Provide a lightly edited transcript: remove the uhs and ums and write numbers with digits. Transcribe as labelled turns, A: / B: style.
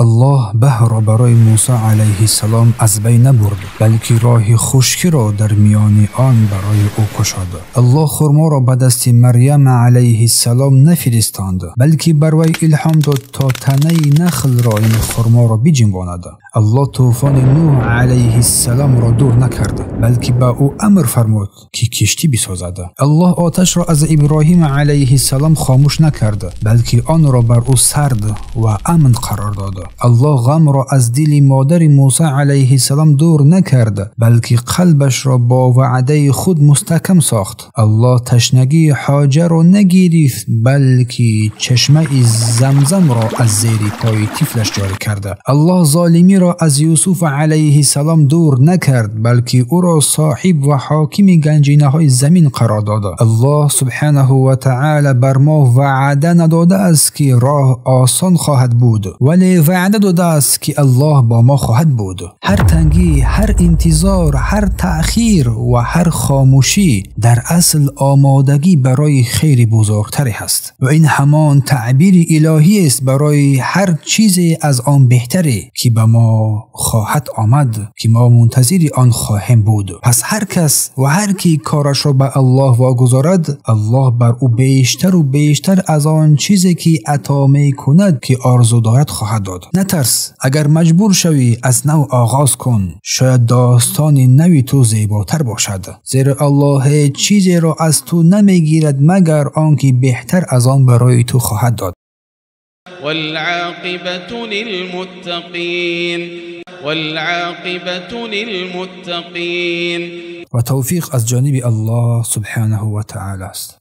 A: الله بحر را برای موسی علیه السلام از بین نبرد، بلکه راه خشکی را در میان آن برای او گشاد. الله خرما را به دست مریم علیه السلام نفرستاند، بلکه بر وی الهام داد تا تنه نخل را این خرما را بجنباند. الله طوفان نوح علیه السلام را دور نکرد، بلکه به او امر فرمود که کشتی بسازد. الله آتش را از ابراهیم علیه السلام خاموش نکرد، بلکه آن را بر او سرد و امن قرار داد. الله غم را از دل مادر موسی علیه السلام دور نکرد، بلکه قلبش را با وعده خود مستحکم ساخت. الله تشنگی حاجر را نگرفت، بلکه چشمه زمزم را از زیر پای طفلش جاری کرد. الله ظالمی را از یوسف علیه السلام دور نکرد، بلکه او را صاحب و حاکم گنجینه های زمین قرار داد. الله سبحانه و تعالی بر ما وعده نداده است که راه آسان خواهد بود، ولی وعده داده است که الله با ما خواهد بود. هر تنگی، هر انتظار، هر تأخیر و هر خاموشی در اصل آمادگی برای خیر بزرگتری هست و این همان تعبیر الهی است برای هر چیزی از آن بهتری که به ما خواهد آمد، که ما منتظر آن خواهیم بود. پس هر کس و هر کی کارش را به الله واگذارد، الله بر او بیشتر و بیشتر از آن چیزی که عطا می کند که آرزو دارد خواهد داد. نترس، اگر مجبور شوی از نو آغاز کن، شاید داستان نوی تو زیباتر باشد، زیرا الله هیچ چیزی را از تو نمیگیرد مگر آنکه بهتر از آن برای تو خواهد داد.
B: والعاقبة للمتقين
A: و توفیق از جانب الله سبحانه و تعالی است.